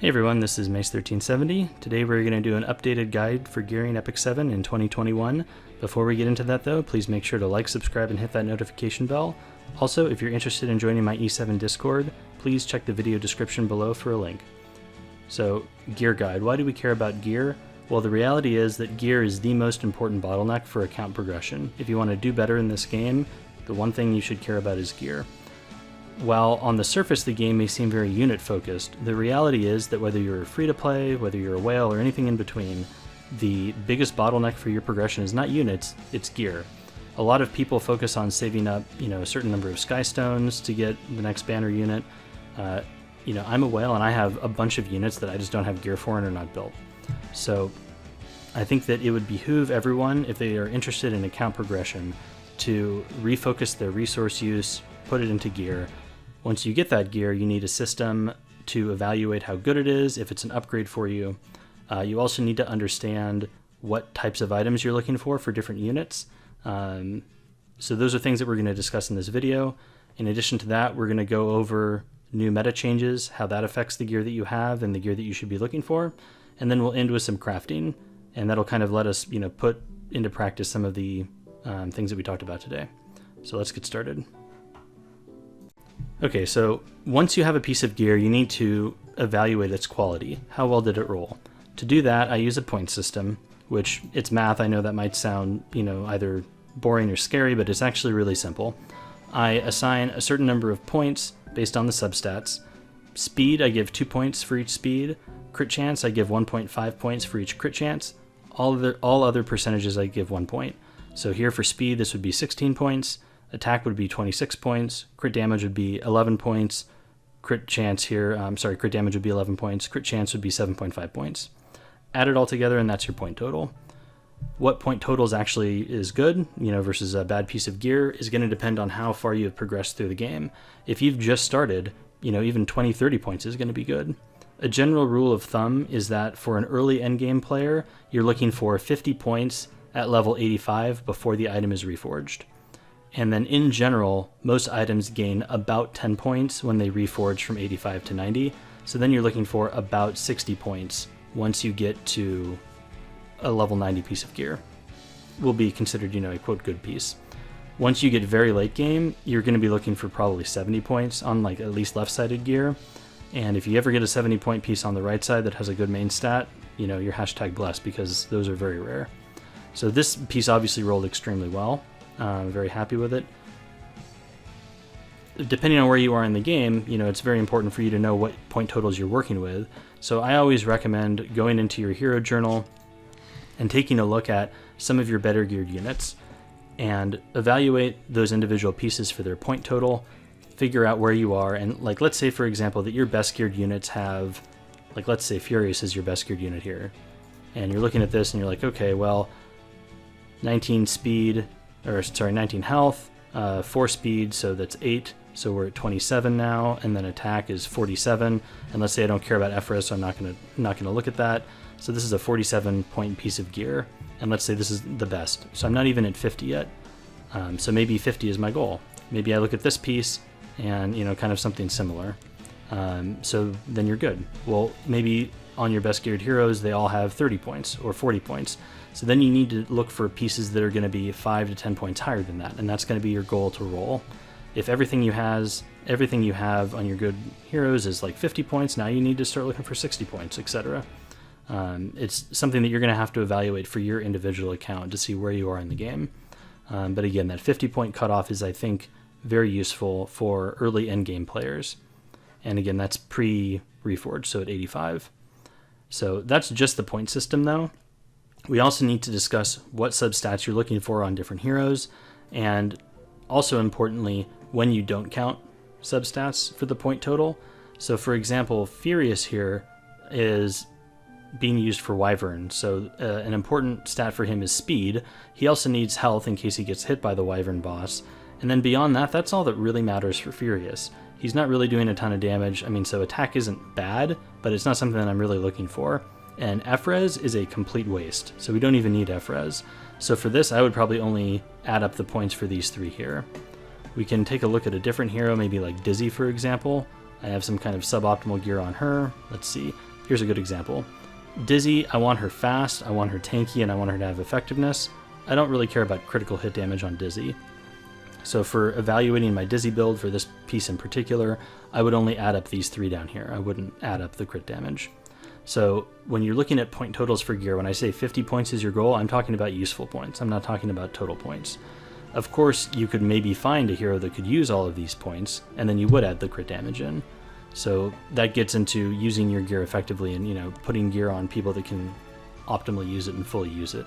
Hey everyone, this is Mace1370. Today we're going to do an updated guide for gearing Epic 7 in 2021. Before we get into that though, please make sure to like, subscribe, and hit that notification bell. Also, if you're interested in joining my E7 Discord, please check the video description below for a link. So, gear guide. Why do we care about gear? Well, the reality is that gear is the most important bottleneck for account progression. If you want to do better in this game, the one thing you should care about is gear. While on the surface the game may seem very unit-focused, the reality is that whether you're free-to-play, whether you're a whale, or anything in between, the biggest bottleneck for your progression is not units, it's gear. A lot of people focus on saving up, a certain number of sky stones to get the next banner unit. I'm a whale and I have a bunch of units that I just don't have gear for and are not built. So I think that it would behoove everyone, if they are interested in account progression, to refocus their resource use, put it into gear. Once you get that gear, you need a system to evaluate how good it is, if it's an upgrade for you. You also need to understand what types of items you're looking for different units. So those are things that we're going to discuss in this video. In addition to that, we're going to go over new meta changes, how that affects the gear that you have and the gear that you should be looking for. And then we'll end with some crafting, and that'll kind of let us put into practice some of the things that we talked about today. So let's get started. Okay, so once you have a piece of gear, you need to evaluate its quality. How well did it roll? To do that, I use a point system, which it's math. I know that might sound, either boring or scary, but it's actually really simple. I assign a certain number of points based on the substats. Speed, I give 2 points for each speed. Crit chance, I give 1.5 points for each crit chance. All other percentages, I give 1 point. So here for speed, this would be 16 points. Attack would be 26 points, crit damage would be 11 points, crit damage would be 11 points, crit chance would be 7.5 points. Add it all together and that's your point total. What point totals actually is good, versus a bad piece of gear is going to depend on how far you have progressed through the game. If you've just started, even 20, 30 points is going to be good. A general rule of thumb is that for an early endgame player, you're looking for 50 points at level 85 before the item is reforged. And then in general, most items gain about 10 points when they reforge from 85 to 90. So then you're looking for about 60 points once you get to a level 90 piece of gear. Will be considered, a quote good piece. Once you get very late game, you're going to be looking for probably 70 points on at least left-sided gear. And if you ever get a 70 point piece on the right side that has a good main stat, you're hashtag blessed, because those are very rare. So this piece obviously rolled extremely well. I'm very happy with it. Depending on where you are in the game, it's very important for you to know what point totals you're working with. So I always recommend going into your hero journal and taking a look at some of your better geared units and evaluate those individual pieces for their point total, figure out where you are, and let's say for example that your best geared units have, let's say Furious is your best geared unit here, and you're looking at this and you're like, okay, well, 19 health, 4 speed, so that's 8, so we're at 27 now, and then attack is 47, and let's say I don't care about Ephra's, so I'm not gonna look at that. So this is a 47 point piece of gear, and let's say this is the best, so I'm not even at 50 yet. So maybe 50 is my goal. Maybe I look at this piece and kind of something similar. So then you're good. Well, maybe on your best geared heroes they all have 30 points or 40 points. So then you need to look for pieces that are going to be 5 to 10 points higher than that, and that's going to be your goal to roll. If everything you have on your good heroes is 50 points, now you need to start looking for 60 points, etc. It's something that you're going to have to evaluate for your individual account to see where you are in the game. But again, that 50 point cutoff is, I think, very useful for early endgame players. And again, that's pre-reforged, so at 85. So that's just the point system though. We also need to discuss what substats you're looking for on different heroes, and also importantly, when you don't count substats for the point total. So for example, Furious here is being used for Wyvern, so an important stat for him is speed. He also needs health in case he gets hit by the Wyvern boss, and then beyond that, that's all that really matters for Furious. He's not really doing a ton of damage. So attack isn't bad, but it's not something that I'm really looking for. And Ephra's is a complete waste, so we don't even need Ephra's. So for this, I would probably only add up the points for these 3 here. We can take a look at a different hero, maybe like Dizzy for example. I have some kind of suboptimal gear on her. Let's see. Here's a good example. Dizzy, I want her fast, I want her tanky, and I want her to have effectiveness. I don't really care about critical hit damage on Dizzy. So for evaluating my Dizzy build for this piece in particular, I would only add up these 3 down here. I wouldn't add up the crit damage. So when you're looking at point totals for gear, when I say 50 points is your goal, I'm talking about useful points. I'm not talking about total points. Of course, you could maybe find a hero that could use all of these points, and then you would add the crit damage in. So that gets into using your gear effectively and, you know, putting gear on people that can optimally use it and fully use it.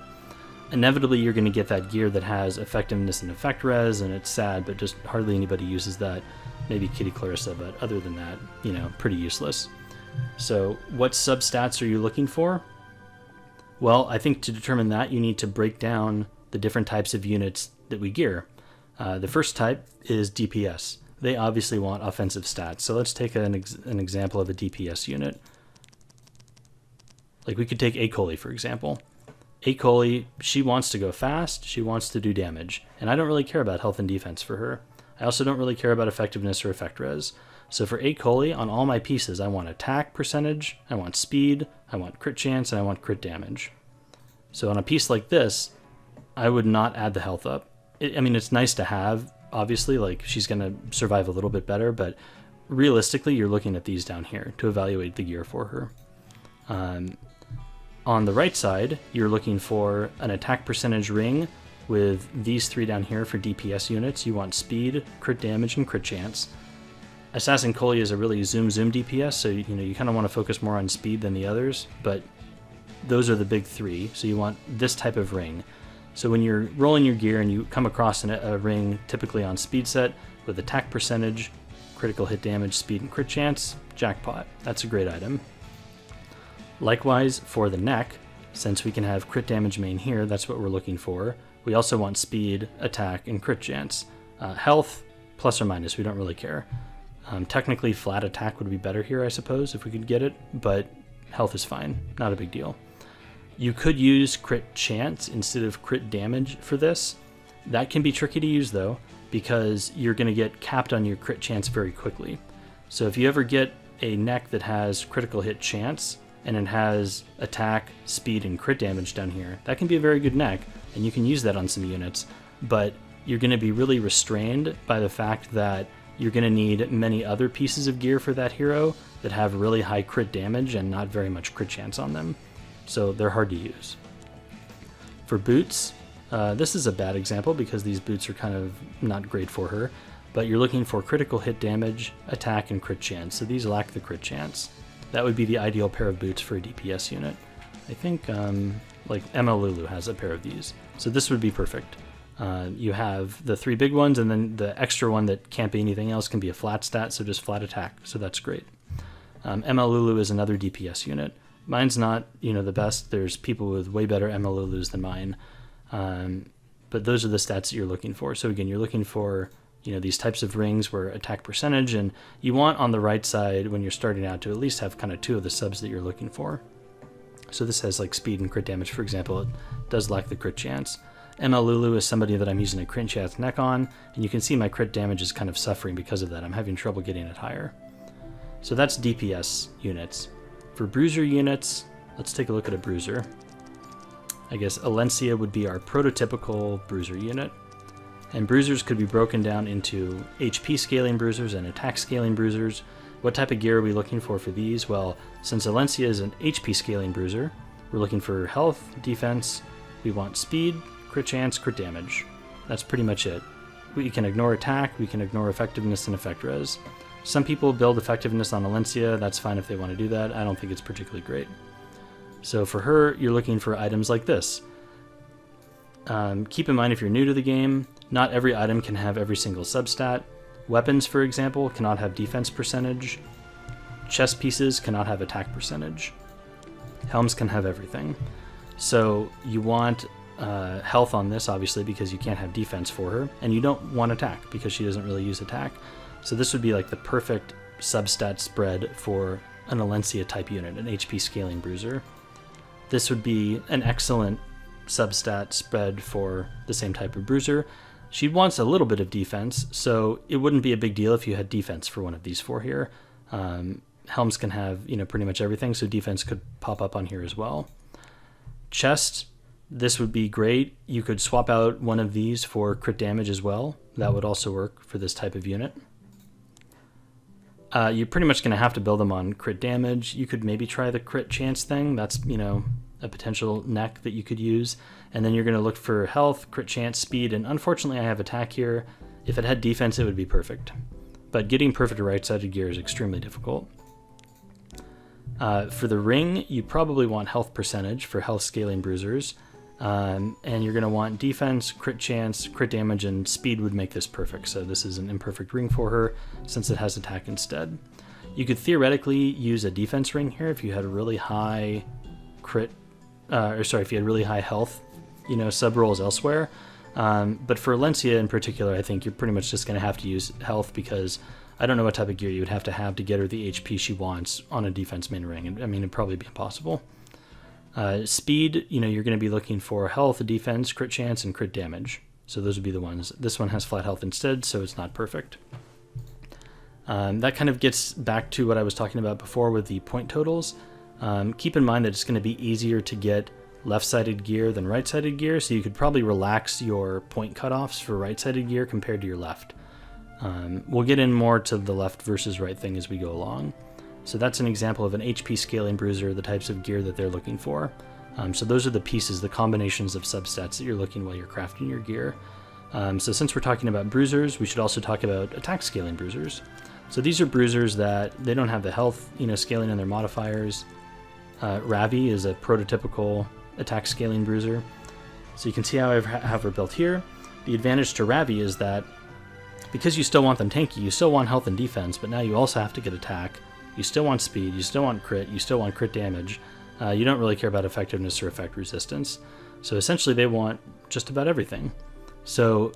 Inevitably, you're going to get that gear that has effectiveness and effect res, and it's sad, but just hardly anybody uses that. Maybe Kitty Clarissa, but other than that, you know, pretty useless. So what substats are you looking for? Well, I think to determine that, you need to break down the different types of units that we gear. The first type is DPS. They obviously want offensive stats. So let's take an example of a DPS unit. Like we could take A. coli, for example. A. coli, she wants to go fast, she wants to do damage, and I don't really care about health and defense for her. I also don't really care about effectiveness or effect res. So for A. coli, on all my pieces, I want attack percentage, I want speed, I want crit chance, and I want crit damage. So on a piece like this, I would not add the health up. I mean, it's nice to have, obviously, like she's going to survive a little bit better, but realistically, you're looking at these down here to evaluate the gear for her. On the right side, you're looking for an attack percentage ring with these 3 down here for DPS units. You want speed, crit damage, and crit chance. Assassin Coli is a really zoom DPS, so you kind of want to focus more on speed than the others, but those are the big 3, so you want this type of ring. So when you're rolling your gear and you come across a ring typically on speed set with attack percentage, critical hit damage, speed, and crit chance, jackpot. That's a great item. Likewise for the neck, since we can have crit damage main here, that's what we're looking for. We also want speed, attack, and crit chance. Health, plus or minus, we don't really care. Technically flat attack would be better here, I suppose, if we could get it, but health is fine, not a big deal. You could use crit chance instead of crit damage for this. That can be tricky to use though, because you're going to get capped on your crit chance very quickly. So if you ever get a neck that has critical hit chance, and it has attack, speed, and crit damage down here, that can be a very good neck, and you can use that on some units, but you're going to be really restrained by the fact that you're going to need many other pieces of gear for that hero that have really high crit damage and not very much crit chance on them. So they're hard to use. For boots, this is a bad example because these boots are kind of not great for her, but you're looking for critical hit damage, attack, and crit chance, so these lack the crit chance. That would be the ideal pair of boots for a DPS unit. I think like Emma Lulu has a pair of these, so this would be perfect. You have the 3 big ones, and then the extra one that can't be anything else can be a flat stat, so just flat attack, so that's great. Emma Lulu is another DPS unit. Mine's not, the best. There's people with way better Emma Lulus than mine, but those are the stats that you're looking for. So again, you're looking for these types of rings where attack percentage, and you want on the right side when you're starting out to at least have kind of 2 of the subs that you're looking for. So this has like speed and crit damage, for example. It does lack the crit chance. Emma Lulu is somebody that I'm using a crit chance neck on, and you can see my crit damage is kind of suffering because of that. I'm having trouble getting it higher. So that's DPS units. For Bruiser units, let's take a look at a Bruiser. I guess Alencia would be our prototypical Bruiser unit. And Bruisers could be broken down into HP scaling Bruisers and attack scaling Bruisers. What type of gear are we looking for these? Well, since Alencia is an HP scaling Bruiser, we're looking for health, defense, we want speed, crit chance, crit damage. That's pretty much it. We can ignore attack, we can ignore effectiveness and effect res. Some people build effectiveness on Alencia, that's fine if they want to do that. I don't think it's particularly great. So for her, you're looking for items like this. Keep in mind if you're new to the game, not every item can have every single substat. Weapons, for example, cannot have defense percentage. Chest pieces cannot have attack percentage. Helms can have everything. So you want health on this, obviously, because you can't have defense for her, and you don't want attack because she doesn't really use attack. So this would be like the perfect substat spread for an Alencia type unit, an HP scaling Bruiser. This would be an excellent substat spread for the same type of Bruiser. She wants a little bit of defense, so it wouldn't be a big deal if you had defense for one of these 4 here. helms can have, pretty much everything, so defense could pop up on here as well. Chest, this would be great. You could swap out one of these for crit damage as well. That would also work for this type of unit. You're pretty much going to have to build them on crit damage. You could maybe try the crit chance thing. That's, a potential neck that you could use. And then you're going to look for health, crit chance, speed, and unfortunately I have attack here. If it had defense, it would be perfect. But getting perfect right-sided gear is extremely difficult. For the ring, you probably want health percentage for health scaling bruisers. And you're going to want defense, crit chance, crit damage, and speed would make this perfect. So this is an imperfect ring for her since it has attack instead. You could theoretically use a defense ring here if you had a really high if you had really high health, sub rolls elsewhere. But for Alencia in particular, I think you're pretty much just going to have to use health because I don't know what type of gear you would have to get her the HP she wants on a defense main ring. I mean, it'd probably be impossible. Speed, you're going to be looking for health, defense, crit chance, and crit damage. So those would be the ones. This one has flat health instead, so it's not perfect. That kind of gets back to what I was talking about before with the point totals. Keep in mind that it's going to be easier to get left-sided gear than right-sided gear, so you could probably relax your point cutoffs for right-sided gear compared to your left. We'll get in more to the left versus right thing as we go along. So that's an example of an HP scaling bruiser, the types of gear that they're looking for. So those are the pieces, the combinations of substats that you're looking while you're crafting your gear. So since we're talking about bruisers, we should also talk about attack scaling bruisers. So these are bruisers that they don't have the health, scaling in their modifiers. Ravi is a prototypical attack scaling bruiser. So you can see how I have her built here. The advantage to Ravi is that because you still want them tanky, you still want health and defense, but now you also have to get attack. You still want speed, you still want crit, you still want crit damage. You don't really care about effectiveness or effect resistance. So essentially they want just about everything. So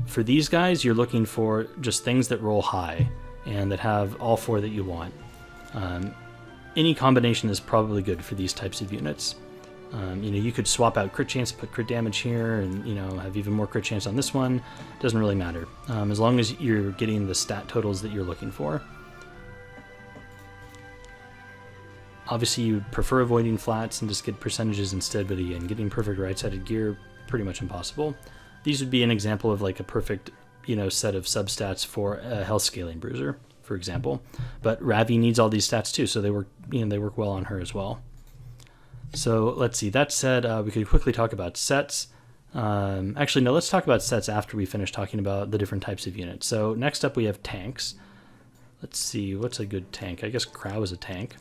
for these guys, you're looking for just things that roll high and that have all four that you want. Any combination is probably good for these types of units. You could swap out crit chance, put crit damage here, and have even more crit chance on this one. Doesn't really matter, as long as you're getting the stat totals that you're looking for. Obviously, you'd prefer avoiding flats and just get percentages instead, but again, getting perfect right-sided gear, pretty much impossible. These would be an example of like a perfect, set of substats for a health scaling bruiser, for example. But Ravi needs all these stats too, so they work well on her as well. So let's see. That said, we could quickly talk about sets. Actually, no, let's talk about sets after we finish talking about the different types of units. So next up we have tanks. Let's see, what's a good tank? I guess Crow is a tank.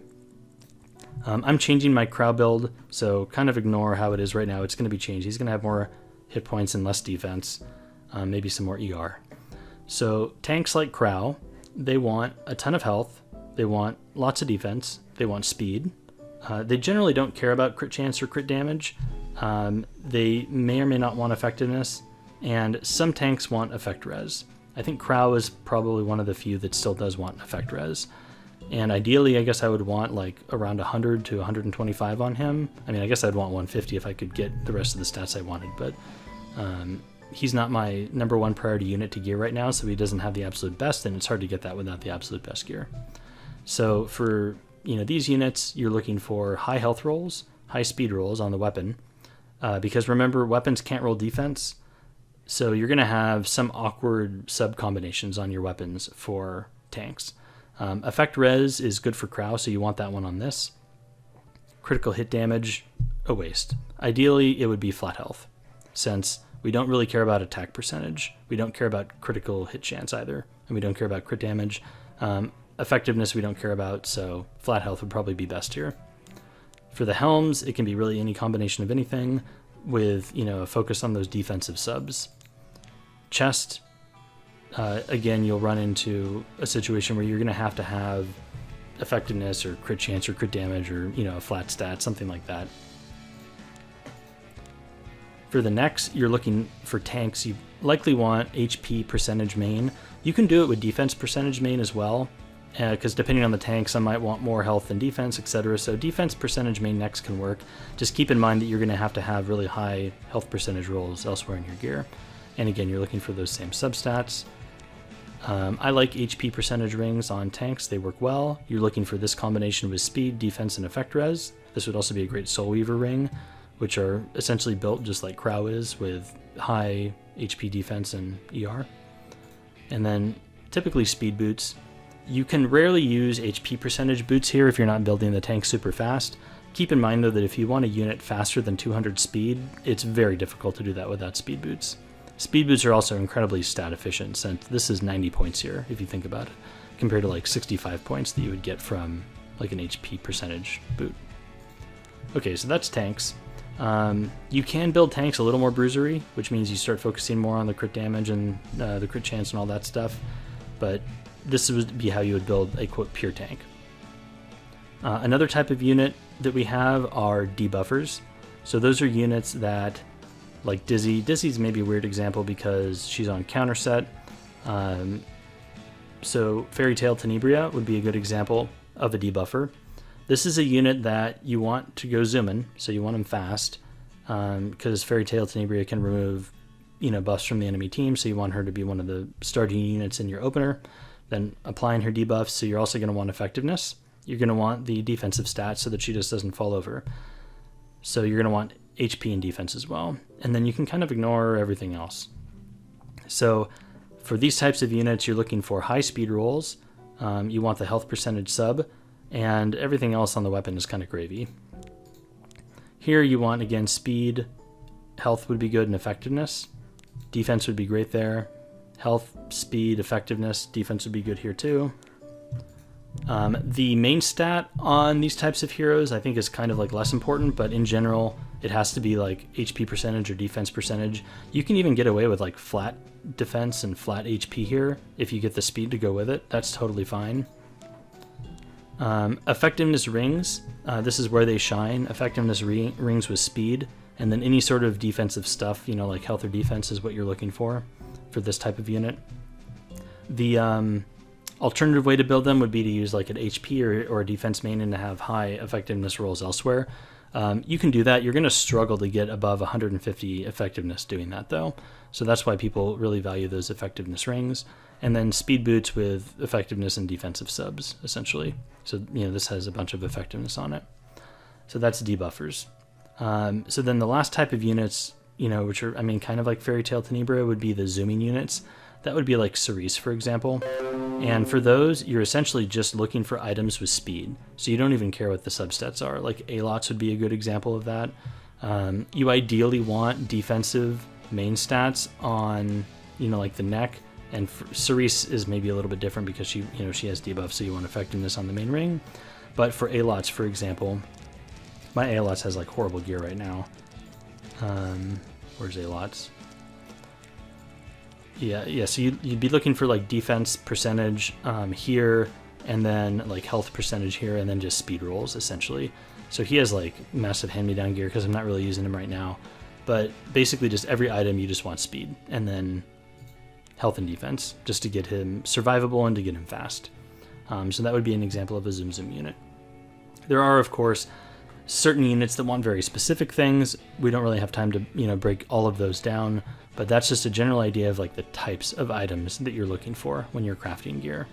I'm changing my Crow build, so kind of ignore how it is right now. It's going to be changed. He's going to have more hit points and less defense, maybe some more ER. So tanks like Crow, they want a ton of health, they want lots of defense, they want speed. They generally don't care about crit chance or crit damage. They may or may not want effectiveness, and some tanks want effect res. I think Crow is probably one of the few that still does want effect res. And ideally, I guess I would want like around 100 to 125 on him. I mean, I guess I'd want 150 if I could get the rest of the stats I wanted, but he's not my number one priority unit to gear right now, so he doesn't have the absolute best, and it's hard to get that without the absolute best gear. So for these units, you're looking for high health rolls, high speed rolls on the weapon, because remember, weapons can't roll defense, so you're going to have some awkward sub combinations on your weapons for tanks. Effect res is good for Crow, so you want that one on this. Critical hit damage, a waste. Ideally, it would be flat health, since we don't really care about attack percentage. We don't care about critical hit chance either, and we don't care about crit damage. Effectiveness we don't care about, so flat health would probably be best here. For the helms, it can be really any combination of anything with a focus on those defensive subs. Chest, again, you'll run into a situation where you're going to have effectiveness or crit chance or crit damage or a flat stat, something like that. For the necks, you're looking for tanks. You likely want HP percentage main. You can do it with defense percentage main as well, because depending on the tank, some might want more health than defense, etc. So defense percentage main necks can work. Just keep in mind that you're going to have really high health percentage rolls elsewhere in your gear. And again, you're looking for those same substats. I like HP percentage rings on tanks. They work well. You're looking for this combination with speed, defense, and effect res. This would also be a great Soul Weaver ring, which are essentially built just like Crow is, with high HP defense and ER. And then typically speed boots. You can rarely use HP percentage boots here if you're not building the tank super fast. Keep in mind though that if you want a unit faster than 200 speed, it's very difficult to do that without speed boots. Speed boots are also incredibly stat efficient, since this is 90 points here, if you think about it, compared to like 65 points that you would get from like an HP percentage boot. Okay, so that's tanks. You can build tanks a little more bruisery, which means you start focusing more on the crit damage and the crit chance and all that stuff, but this would be how you would build a, quote, pure tank. Another type of unit that we have are debuffers. So those are units that, like Dizzy. Dizzy's maybe a weird example because she's on counter set. So Fairy Tail Tenebria would be a good example of a debuffer. This is a unit that you want to go zooming, so you want them fast, because Fairy Tail Tenebria can remove, buffs from the enemy team, so you want her to be one of the starting units in your opener. Then applying her debuffs, so you're also going to want effectiveness. You're going to want the defensive stats so that she just doesn't fall over. So you're going to want HP and defense as well. And then you can kind of ignore everything else. So for these types of units, you're looking for high speed rolls. You want the health percentage sub, and everything else on the weapon is kind of gravy. Here you want, again, speed. Health would be good, and effectiveness. Defense would be great there. Health, speed, effectiveness, defense would be good here too. The main stat on these types of heroes I think is kind of like less important, but in general it has to be like HP percentage or defense percentage. You can even get away with like flat defense and flat HP here if you get the speed to go with it. That's totally fine. Effectiveness rings, this is where they shine. Effectiveness rings with speed, and then any sort of defensive stuff, like health or defense is what you're looking for this type of unit. The alternative way to build them would be to use like an HP or a defense main and to have high effectiveness rolls elsewhere. You can do that. You're going to struggle to get above 150 effectiveness doing that though. So that's why people really value those effectiveness rings. And then speed boots with effectiveness and defensive subs, essentially. So, this has a bunch of effectiveness on it. So that's debuffers. So then the last type of units, which are, kind of like Fairy Tail Tenebria, would be the zooming units. That would be like Cerise, for example. And for those, you're essentially just looking for items with speed. So you don't even care what the substats are. Like Alots would be a good example of that. You ideally want defensive main stats on, like the neck. And Cerise is maybe a little bit different because she has debuff, so you want effectiveness on the main ring. But for Alots, for example, my Alots has like horrible gear right now. Where's Alots? Yeah. So you'd be looking for like defense percentage here, and then like health percentage here, and then just speed rolls essentially. So he has like massive hand-me-down gear because I'm not really using him right now. But basically, just every item you just want speed, and then health and defense, just to get him survivable and to get him fast. So that would be an example of a Zoom unit. There are, of course, certain units that want very specific things. We don't really have time to break all of those down, but that's just a general idea of like the types of items that you're looking for when you're crafting gear.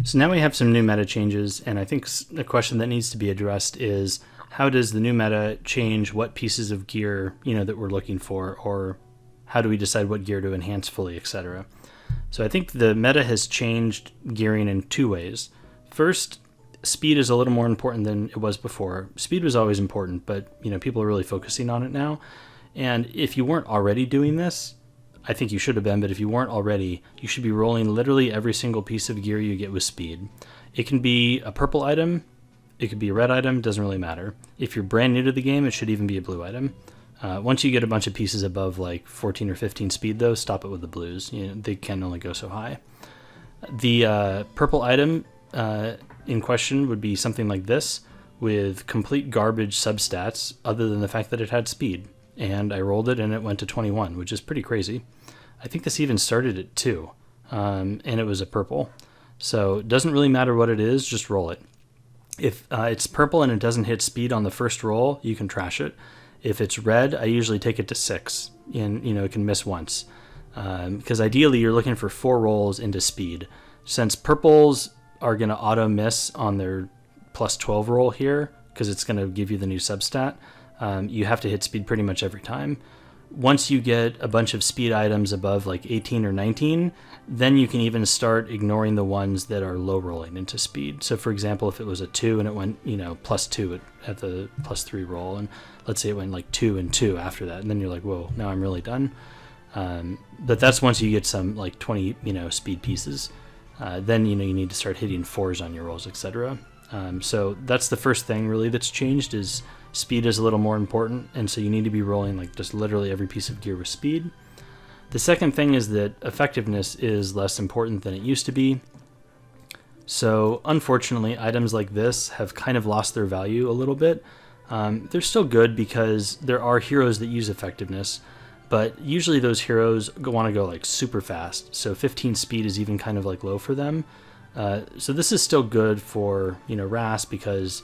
So now we have some new meta changes, and I think the question that needs to be addressed is, how does the new meta change what pieces of gear that we're looking for, or how do we decide what gear to enhance fully, etc.? So I think the meta has changed gearing in two ways. First, speed is a little more important than it was before. Speed was always important, but people are really focusing on it now. And if you weren't already doing this, I think you should have been, but if you weren't already, you should be rolling literally every single piece of gear you get with speed. It can be a purple item, it could be a red item, doesn't really matter. If you're brand new to the game, it should even be a blue item. Once you get a bunch of pieces above like 14 or 15 speed though, stop it with the blues. They can only go so high. The purple item in question would be something like this, with complete garbage substats other than the fact that it had speed. And I rolled it and it went to 21, which is pretty crazy. I think this even started at 2, and it was a purple. So it doesn't really matter what it is, just roll it. If it's purple and it doesn't hit speed on the first roll, you can trash it. If it's red, I usually take it to 6, and it can miss once. because ideally you're looking for 4 rolls into speed. Since purples are going to auto miss on their plus 12 roll here, because it's going to give you the new substat, you have to hit speed pretty much every time. Once you get a bunch of speed items above like 18 or 19, then you can even start ignoring the ones that are low rolling into speed. So for example, if it was a 2 and it went, plus 2 at the plus 3 roll, and let's say it went like 2 and 2 after that, and then you're like, whoa, now I'm really done. But that's once you get some like 20, speed pieces. Then, you need to start hitting 4s on your rolls, etc. So that's the first thing really that's changed, is speed is a little more important, and so you need to be rolling like just literally every piece of gear with speed. The second thing is that effectiveness is less important than it used to be. So unfortunately, items like this have kind of lost their value a little bit. They're still good because there are heroes that use effectiveness, but usually those heroes want to go like super fast. So 15 speed is even kind of like low for them. So this is still good for, Ras, because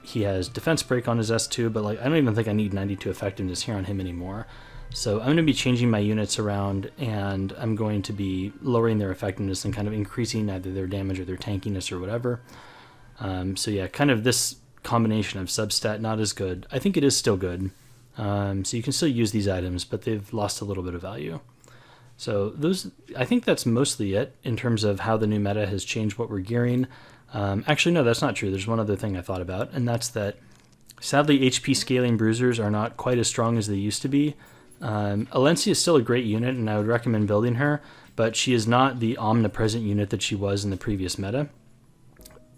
he has defense break on his S2, but like I don't even think I need 92 effectiveness here on him anymore. So I'm going to be changing my units around, and I'm going to be lowering their effectiveness and kind of increasing either their damage or their tankiness or whatever. So yeah, kind of this combination of substat, not as good. I think it is still good. So you can still use these items, but they've lost a little bit of value. So I think that's mostly it in terms of how the new meta has changed what we're gearing. Actually, no, that's not true. There's one other thing I thought about, and that's that sadly HP scaling bruisers are not quite as strong as they used to be. Alencia is still a great unit, and I would recommend building her, but she is not the omnipresent unit that she was in the previous meta.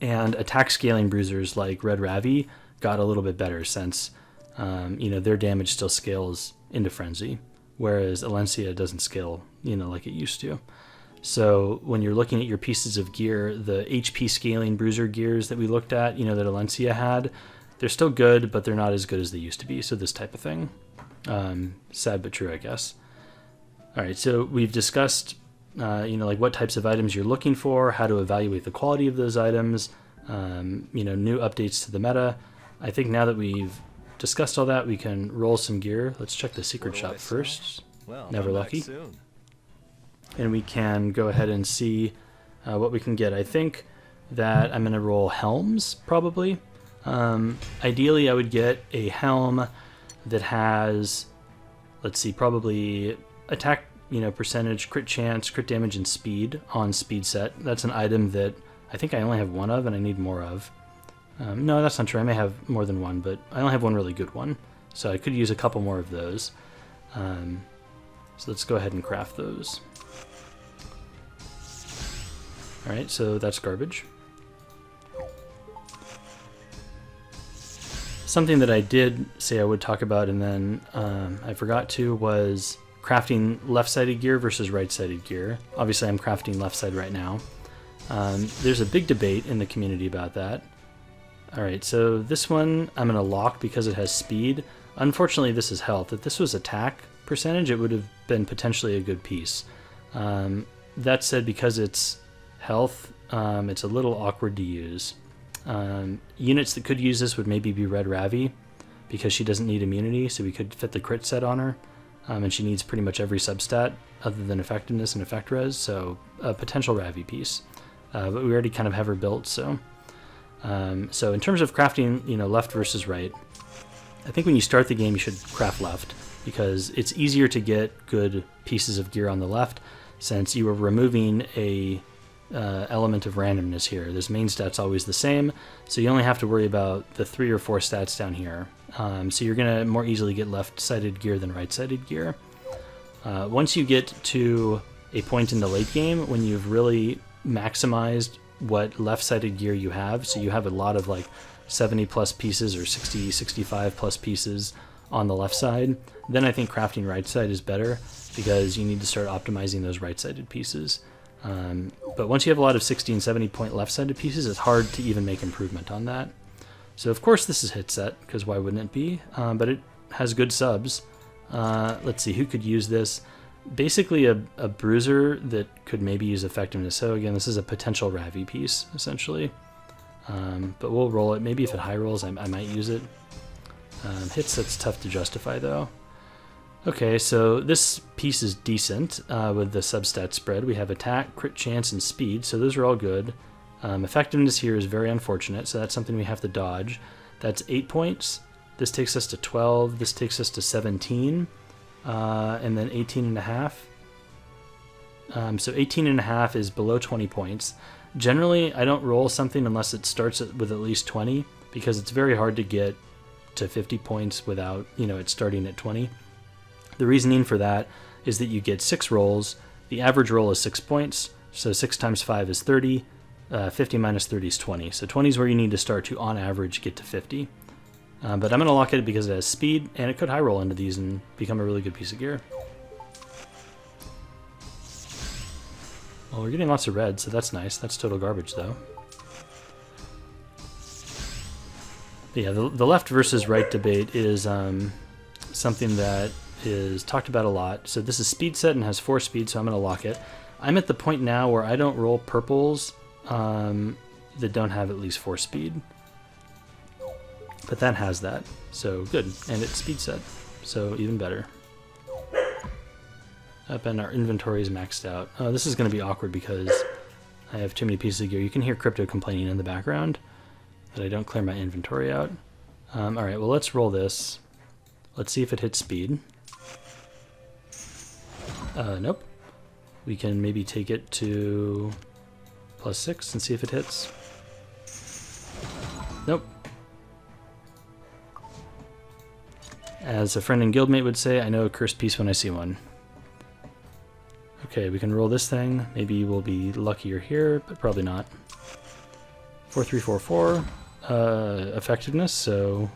And attack scaling bruisers like Red Ravi got a little bit better since their damage still scales into frenzy, whereas Alencia doesn't scale, like it used to. So when you're looking at your pieces of gear, the HP scaling bruiser gears that we looked at, that Alencia had, they're still good, but they're not as good as they used to be. So this type of thing. Sad but true, I guess. All right, so we've discussed, like what types of items you're looking for, how to evaluate the quality of those items, new updates to the meta. I think now that we've discussed all that, we can roll some gear. Let's check the secret shop first. Well, Never lucky. And we can go ahead and see what we can get. I think that I'm going to roll helms, probably. Ideally, I would get a helm that has, let's see, probably attack, percentage, crit chance, crit damage, and speed on speed set. That's an item that I think I only have one of and I need more of. No, that's not true. I may have more than one, but I only have one really good one. So I could use a couple more of those. So let's go ahead and craft those. Alright, so that's garbage. Something that I did say I would talk about and then I forgot to was crafting left-sided gear versus right-sided gear. Obviously I'm crafting left side right now. There's a big debate in the community about that. Alright, so this one I'm going to lock because it has speed. Unfortunately this is health. If this was attack percentage, it would have been potentially a good piece. That said, because it's health, it's a little awkward to use. Units that could use this would maybe be Red Ravi, because she doesn't need immunity, so we could fit the crit set on her. And she needs pretty much every substat other than effectiveness and effect res, so a potential Ravi piece. But we already kind of have her built, so... So in terms of crafting, left versus right, I think when you start the game you should craft left, because it's easier to get good pieces of gear on the left, since you are removing a element of randomness here. This main stat's always the same, so you only have to worry about the 3 or 4 stats down here. So you're going to more easily get left-sided gear than right-sided gear. Once you get to a point in the late game when you've really maximized what left-sided gear you have, so you have a lot of like 70 plus pieces or 60, 65 plus pieces on the left side, then I think crafting right side is better, because you need to start optimizing those right-sided pieces. But once you have a lot of 60 and 70 point left-sided pieces, it's hard to even make improvement on that. So of course this is hit set, because why wouldn't it be? But it has good subs. Let's see, who could use this? Basically a bruiser that could maybe use effectiveness. So again, this is a potential Ravi piece, essentially. But we'll roll it. Maybe if it high rolls, I might use it. Hit set's tough to justify, though. Okay, so this piece is decent with the substat spread. We have attack, crit chance, and speed, so those are all good. Effectiveness here is very unfortunate, so that's something we have to dodge. That's 8 points. This takes us to 12. This takes us to 17, and then 18.5. So 18.5 is below 20 points. Generally, I don't roll something unless it starts with at least 20, because it's very hard to get to 50 points without, it starting at 20. The reasoning for that is that you get 6 rolls. The average roll is 6 points, so 6 times 5 is 30. 50 minus 30 is 20. So 20 is where you need to start to, on average, get to 50. But I'm going to lock it because it has speed, and it could high roll into these and become a really good piece of gear. Well, we're getting lots of red, so that's nice. That's total garbage, though. But yeah, the left versus right debate is something that is talked about a lot. So this is speed set and has 4 speed, so I'm going to lock it. I'm at the point now where I don't roll purples that don't have at least 4 speed. But that has that, so good. And it's speed set, so even better. Up, and our inventory is maxed out. Oh, this is going to be awkward because I have too many pieces of gear. You can hear Crypto complaining in the background that I don't clear my inventory out. Alright, well, let's roll this. Let's see if it hits speed. Nope. We can maybe take it to +6 and see if it hits. Nope. As a friend and guildmate would say, I know a cursed piece when I see one. Okay, we can roll this thing. Maybe we'll be luckier here, but probably not. 4, 3, 4, 4. Effectiveness, so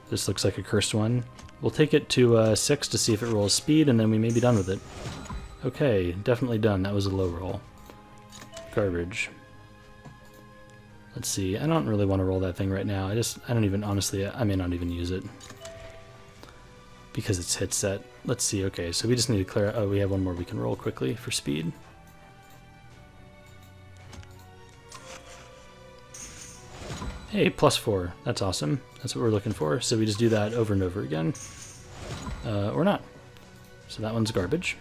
this looks like a cursed one. We'll take it to 6 to see if it rolls speed, and then we may be done with it. Okay, definitely done. That was a low roll. Garbage. Let's see. I don't really want to roll that thing right now. I don't even, honestly, I may not even use it. Because it's hit set. Let's see. Okay, so we just need to clear. Oh, we have one more we can roll quickly for speed. Hey, +4. That's awesome. That's what we're looking for. So we just do that over and over again. Or not. So that one's garbage.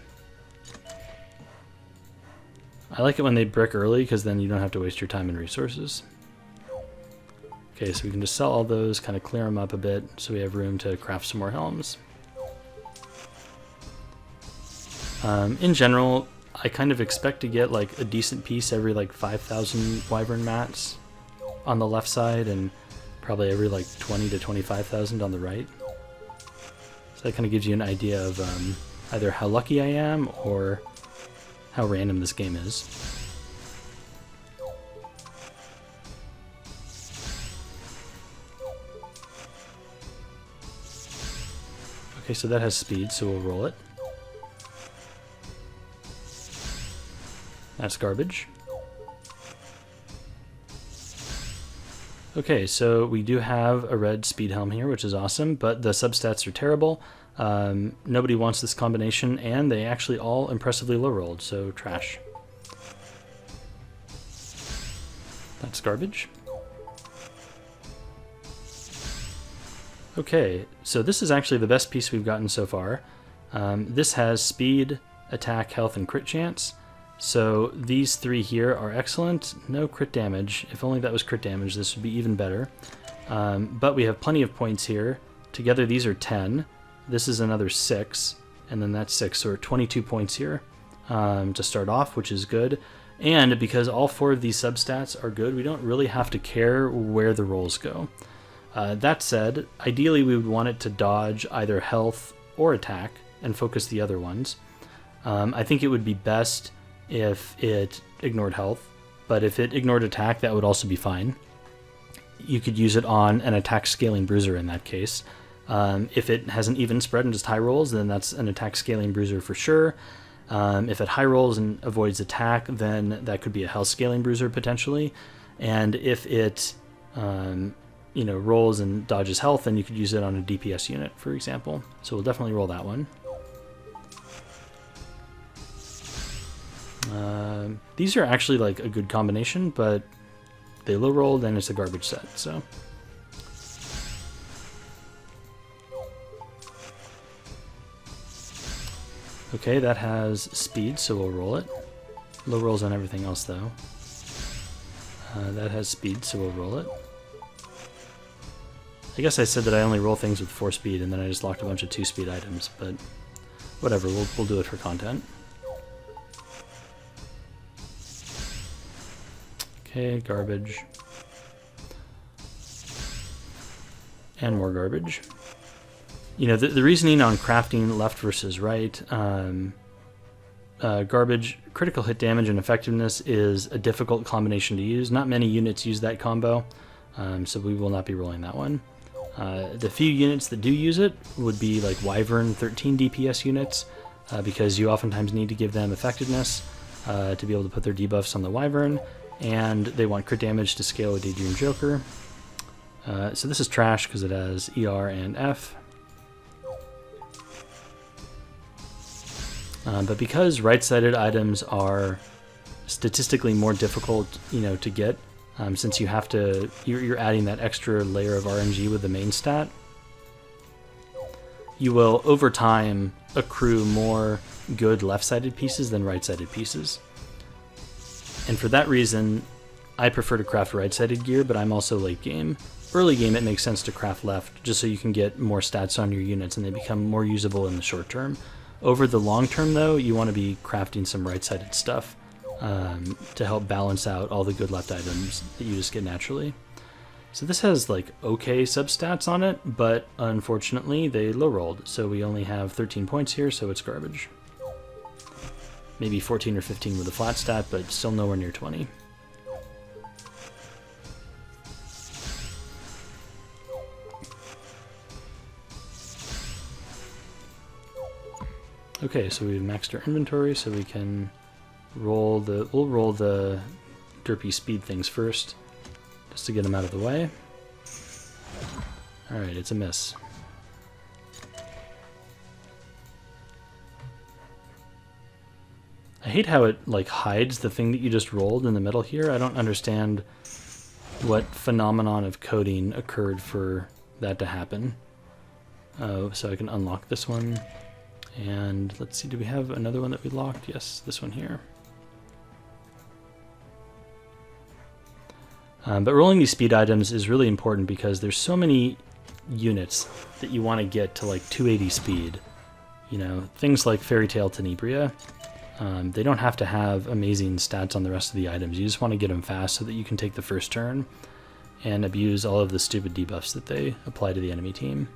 I like it when they brick early because then you don't have to waste your time and resources. Okay, so we can just sell all those, kind of clear them up a bit so we have room to craft some more helms. In general, I kind of expect to get like a decent piece every like 5,000 wyvern mats on the left side and probably every like 20 to 25,000 on the right. So that kind of gives you an idea of either how lucky I am or how random this game is. Okay, so that has speed, so we'll roll it. That's garbage. Okay, so we do have a red speed helm here, which is awesome, but the substats are terrible. Nobody wants this combination, and they actually all impressively low rolled, so trash. That's garbage. Okay, so this is actually the best piece we've gotten so far. This has speed, attack, health, and crit chance. So these 3 here are excellent. No crit damage. If only that was crit damage, this would be even better. But we have plenty of points here. Together these are 10. This is another 6, and then that's 6, so we're at 22 points here to start off, which is good. And because all 4 of these substats are good, we don't really have to care where the rolls go. That said, ideally we would want it to dodge either health or attack and focus the other ones. I think it would be best if it ignored health, but if it ignored attack, that would also be fine. You could use it on an attack scaling bruiser in that case. If it has an even spread and just high rolls, then that's an attack scaling bruiser for sure. If it high rolls and avoids attack, then that could be a health scaling bruiser potentially. And if it rolls and dodges health, then you could use it on a DPS unit, for example. So we'll definitely roll that one. These are actually like a good combination, but they low rolled and it's a garbage set, so. Okay, that has speed, so we'll roll it. Low rolls on everything else, though. That has speed, so we'll roll it. I guess I said that I only roll things with 4 speed, and then I just locked a bunch of 2 speed items, but whatever, we'll do it for content. Okay, garbage. And more garbage. You know, the reasoning on crafting left versus right, garbage, critical hit damage, and effectiveness is a difficult combination to use. Not many units use that combo, so we will not be rolling that one. The few units that do use it would be like Wyvern 13 DPS units, because you oftentimes need to give them effectiveness to be able to put their debuffs on the Wyvern, and they want crit damage to scale with Daydream Joker. So this is trash because it has ER and F. But because right-sided items are statistically more difficult, you know, to get, since you have to, you're adding that extra layer of RNG with the main stat, you will over time accrue more good left-sided pieces than right-sided pieces. And for that reason, I prefer to craft right-sided gear, but I'm also late game. Early game, it makes sense to craft left, just so you can get more stats on your units and they become more usable in the short term. Over the long term, though, you want to be crafting some right-sided stuff to help balance out all the good left items that you just get naturally. So this has like okay substats on it, but unfortunately they low rolled, so we only have 13 points here, so it's garbage. Maybe 14 or 15 with a flat stat, but still nowhere near 20. Okay, so we've maxed our inventory, so we can roll the... We'll roll the derpy speed things first, just to get them out of the way. Alright, it's a miss. I hate how it, like, hides the thing that you just rolled in the middle here. I don't understand what phenomenon of coding occurred for that to happen. Oh, so I can unlock this one. And let's see, do we have another one that we locked? Yes, this one here. But rolling these speed items is really important because there's so many units that you want to get to like 280 speed. You know, things like Fairy Tale Tenebria, they don't have to have amazing stats on the rest of the items. You just want to get them fast so that you can take the first turn and abuse all of the stupid debuffs that they apply to the enemy team.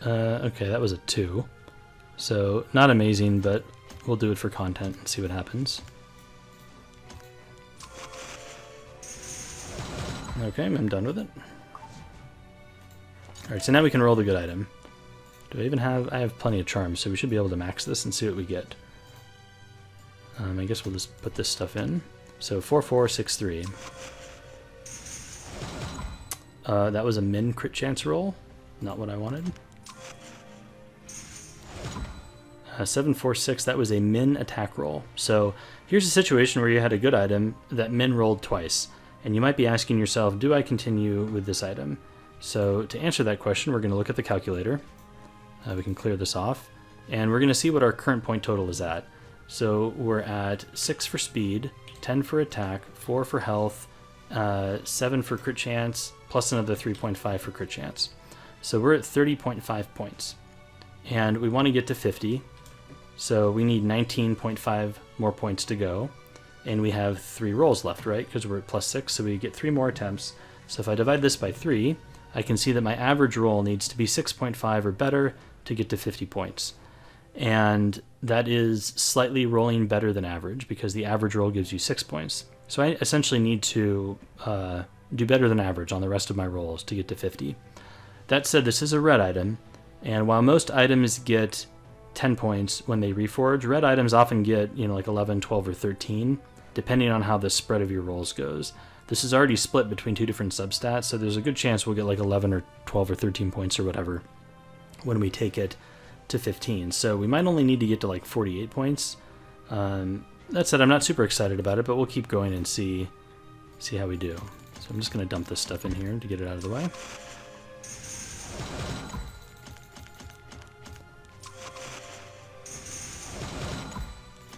Okay, that was a 2. So, not amazing, but we'll do it for content and see what happens. Okay, I'm done with it. Alright, so now we can roll the good item. Do I even have... I have plenty of charms, so we should be able to max this and see what we get. I guess we'll just put this stuff in. So, 4, 4, 6, 3. That was a min crit chance roll. Not what I wanted. 7, 4, 6, that was a min attack roll. So here's a situation where you had a good item that min rolled twice. And you might be asking yourself, do I continue with this item? So to answer that question, we're going to look at the calculator. We can clear this off. And we're going to see what our current point total is at. So we're at 6 for speed, 10 for attack, 4 for health, 7 for crit chance, plus another 3.5 for crit chance. So we're at 30.5 points. And we want to get to 50. So we need 19.5 more points to go. And we have 3 rolls left, right? Because we're at plus 6, so we get 3 more attempts. So if I divide this by 3, I can see that my average roll needs to be 6.5 or better to get to 50 points. And that is slightly rolling better than average, because the average roll gives you 6 points. So I essentially need to do better than average on the rest of my rolls to get to 50. That said, this is a red item, and while most items get 10 points when they reforge, red items often get, you know, like 11, 12, or 13, depending on how the spread of your rolls goes. This is already split between 2 different substats, so there's a good chance we'll get like 11 or 12 or 13 points or whatever when we take it to 15. So we might only need to get to like 48 points. That said, I'm not super excited about it, but we'll keep going and see how we do. So I'm just going to dump this stuff in here to get it out of the way.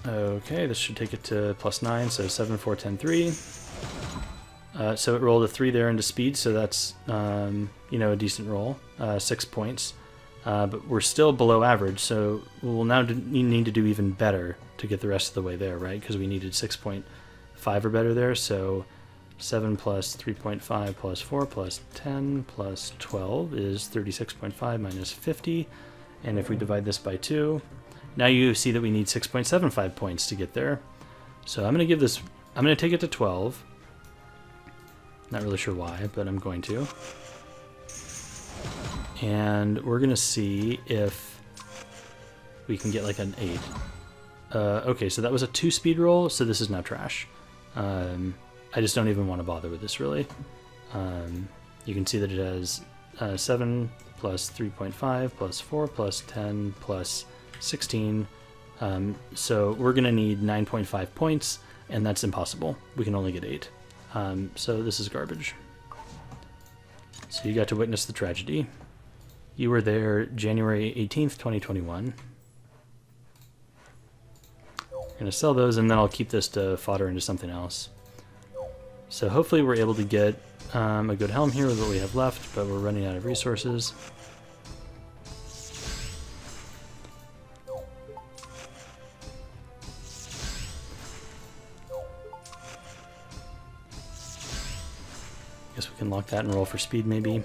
Okay, this should take it to +9, so 7, 4, 10, 3. So it rolled a 3 there into speed, so that's, you know, a decent roll, 6 points. But we're still below average, so we'll now need to do even better to get the rest of the way there, right? Because we needed 6.5 or better there, so 7 plus 3.5 plus 4 plus 10 plus 12 is 36.5 minus 50. And if we divide this by 2, now you see that we need 6.75 points to get there. So I'm going to take it to 12. Not really sure why, but I'm going to. And we're going to see if we can get like an 8. Okay, so that was a 2 speed roll, so this is now trash. I just don't even want to bother with this, really. You can see that it has 7 plus 3.5 plus 4 plus 10 plus 16. So we're going to need 9.5 points, and that's impossible. We can only get 8. So this is garbage. So you got to witness the tragedy. You were there January 18th, 2021. I'm going to sell those, and then I'll keep this to fodder into something else. So hopefully we're able to get a good helm here with what we have left, but we're running out of resources. Guess we can lock that and roll for speed maybe.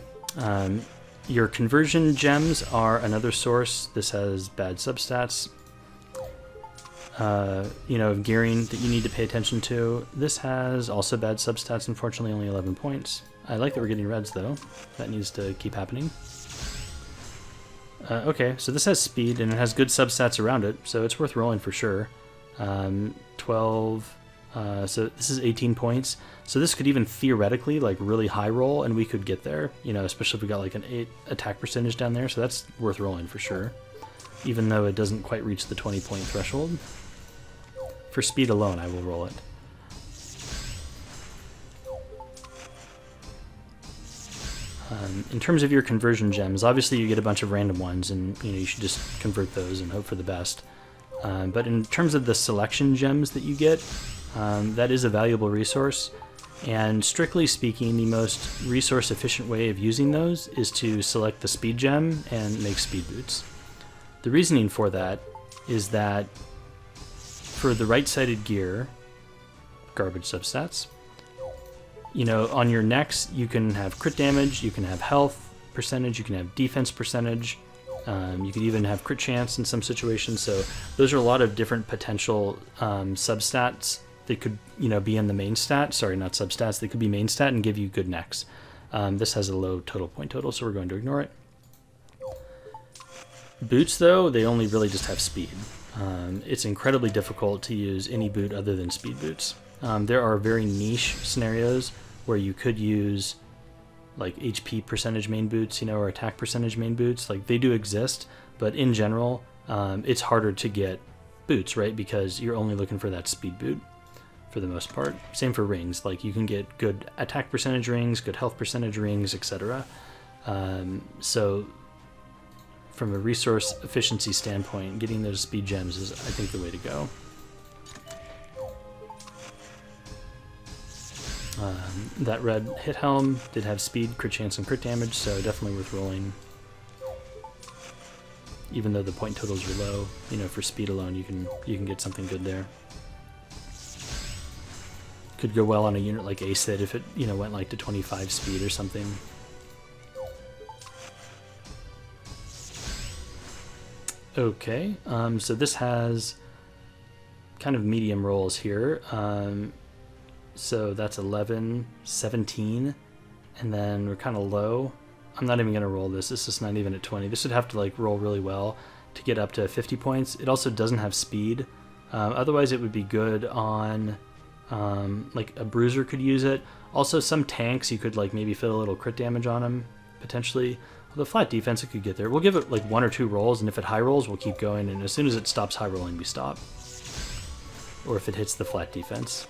Your conversion gems are another source. This has bad substats. You know, gearing that you need to pay attention to. This has also bad substats, unfortunately only 11 points. I like that we're getting reds though. That needs to keep happening. Okay, so this has speed and it has good substats around it, so it's worth rolling for sure. 12, so this is 18 points. So this could even theoretically like really high roll and we could get there, you know, especially if we got like an 8 attack percentage down there, so that's worth rolling for sure. Even though it doesn't quite reach the 20-point threshold. For speed alone, I will roll it. In terms of your conversion gems, obviously you get a bunch of random ones, and you know you should just convert those and hope for the best. But in terms of the selection gems that you get, that is a valuable resource. And strictly speaking, the most resource-efficient way of using those is to select the speed gem and make speed boots. The reasoning for that is that for the right-sided gear, garbage substats, you know, on your necks you can have crit damage, you can have health percentage, you can have defense percentage, you could even have crit chance in some situations. So those are a lot of different potential substats that could, you know, be in the main stat. Sorry, not substats. They could be main stat and give you good necks. This has a low total point total, so we're going to ignore it. Boots, though, they only really just have speed. It's incredibly difficult to use any boot other than speed boots. There are very niche scenarios where you could use like HP percentage main boots, you know, or attack percentage main boots. Like, they do exist, but in general, it's harder to get boots, right? Because you're only looking for that speed boot for the most part. Same for rings. Like, you can get good attack percentage rings, good health percentage rings, etc. So from a resource efficiency standpoint, getting those speed gems is, I think, the way to go. That red hit helm did have speed, crit chance, and crit damage, so definitely worth rolling. Even though the point totals are low, you know, for speed alone, you can get something good there. Could go well on a unit like Acid if it, you know, went like to 25 speed or something. Okay, so this has kind of medium rolls here. So that's 11, 17, and then we're kind of low. I'm not even going to roll this. This is not even at 20. This would have to like roll really well to get up to 50 points. It also doesn't have speed. Otherwise it would be good on like a Bruiser could use it. Also some tanks you could like maybe fit a little crit damage on them potentially. With a flat defense, it could get there. We'll give it like 1 or 2 rolls, and if it high rolls, we'll keep going, and as soon as it stops high rolling, we stop. Or if it hits the flat defense.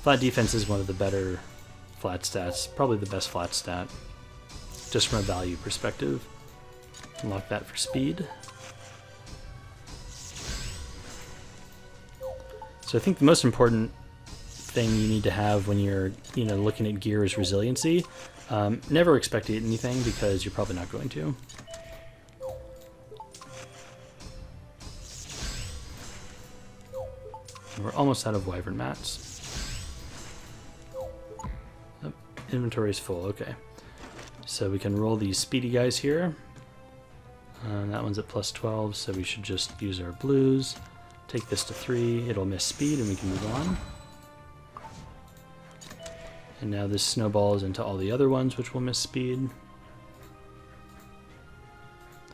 Flat defense is one of the better flat stats, probably the best flat stat, just from a value perspective. Unlock that for speed. So I think the most important thing you need to have when you're, looking at gear is resiliency. Never expect to eat anything because you're probably not going to. We're almost out of wyvern mats. Oh, inventory is full, okay. So we can roll these speedy guys here. That one's at plus 12, so we should just use our blues. Take this to 3, it'll miss speed and we can move on. And now this snowballs into all the other ones, which will miss speed.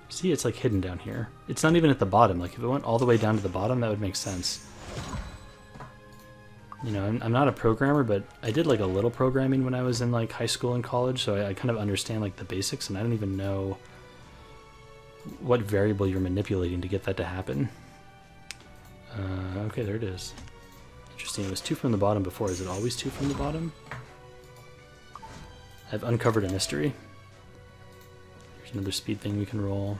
See, it's like hidden down here. It's not even at the bottom. Like if it went all the way down to the bottom, that would make sense. I'm not a programmer, but I did like a little programming when I was in like high school and college, so I kind of understand like the basics, and I don't even know what variable you're manipulating to get that to happen. Okay, there it is. Interesting, it was 2 from the bottom before. Is it always 2 from the bottom? I've uncovered a mystery. There's another speed thing we can roll.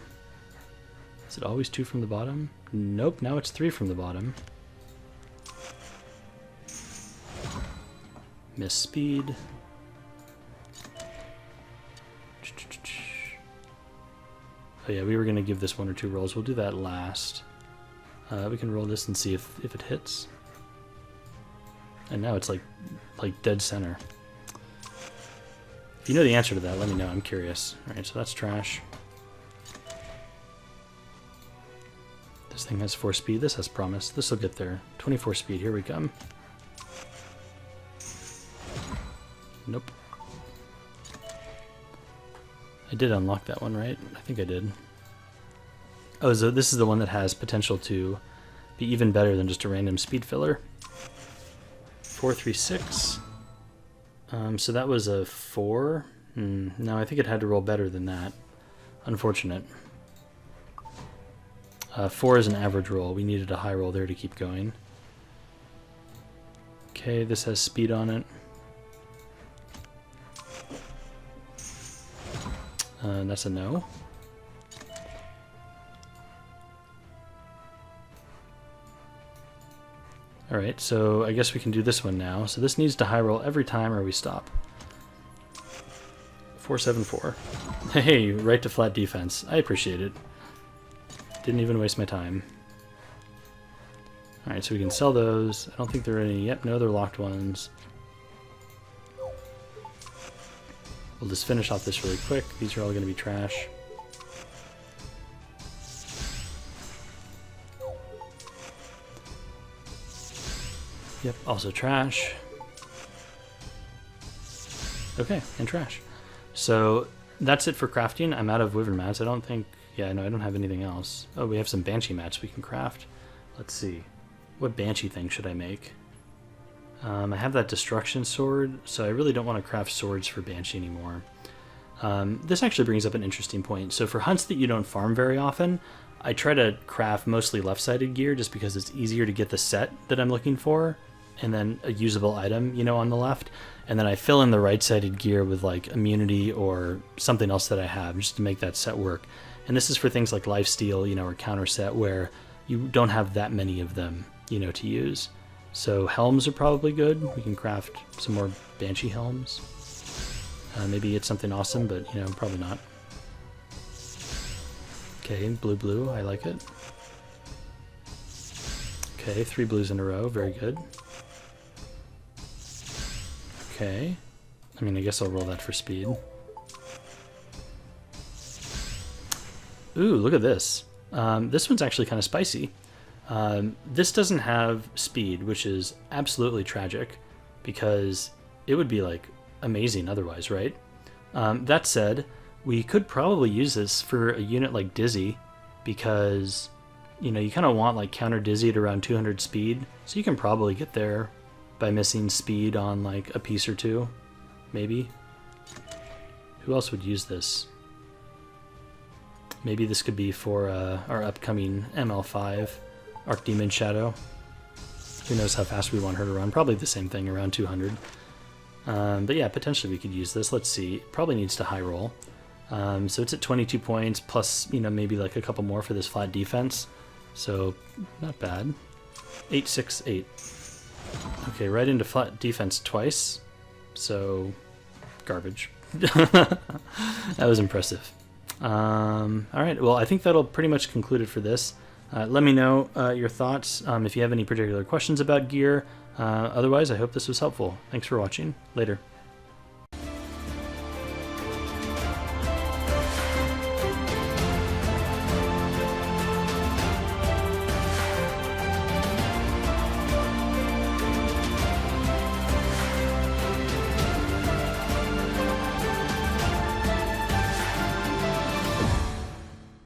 Is it always 2 from the bottom? Nope, now it's 3 from the bottom. Miss speed. Oh yeah, we were going to give this 1 or 2 rolls. We'll do that last. We can roll this and see if it hits. And now it's like dead center. If you know the answer to that, let me know. I'm curious. Alright, so that's trash. This thing has 4 speed. This has promise. This will get there. 24 speed. Here we come. Nope. I did unlock that one, right? I think I did. Oh, so this is the one that has potential to be even better than just a random speed filler. 436. So that was a 4. No, I think it had to roll better than that. Unfortunate. 4 is an average roll. We needed a high roll there to keep going. Okay, this has speed on it. That's a no. Alright, so I guess we can do this one now. So this needs to high roll every time or we stop. 474. Hey, right to flat defense. I appreciate it. Didn't even waste my time. Alright, so we can sell those. I don't think there are any. Yep, no, they're locked ones. We'll just finish off this really quick. These are all going to be trash. Yep, also trash. Okay, and trash. So that's it for crafting. I'm out of wyvern mats. I don't think... Yeah, no, I don't have anything else. Oh, we have some banshee mats we can craft. Let's see. What banshee thing should I make? I have that destruction sword, so I really don't want to craft swords for banshee anymore. This actually brings up an interesting point. So for hunts that you don't farm very often, I try to craft mostly left-sided gear just because it's easier to get the set that I'm looking for, and then a usable item, on the left, and then I fill in the right-sided gear with like immunity or something else that I have just to make that set work. And this is for things like lifesteal, or counter set where you don't have that many of them, to use. So helms are probably good. We can craft some more banshee helms. Maybe it's something awesome, but probably not. Okay, blue, I like it. Okay, 3 blues in a row, very good. Okay, I guess I'll roll that for speed. Ooh, look at this. This one's actually kind of spicy. This doesn't have speed, which is absolutely tragic because it would be like amazing otherwise, right? That said, we could probably use this for a unit like Dizzy because, you kind of want like counter Dizzy at around 200 speed, so you can probably get there by missing speed on like a piece or 2, maybe. Who else would use this? Maybe this could be for our upcoming ML5, Archdemon Shadow. Who knows how fast we want her to run? Probably the same thing, around 200. But yeah, potentially we could use this. Let's see. It probably needs to high roll. So it's at 22 points, plus, maybe like a couple more for this flat defense. So, not bad. 868. Okay, right into flat defense twice. So, garbage. That was impressive. Alright, well, I think that'll pretty much conclude it for this. Let me know your thoughts if you have any particular questions about gear. Otherwise, I hope this was helpful. Thanks for watching. Later.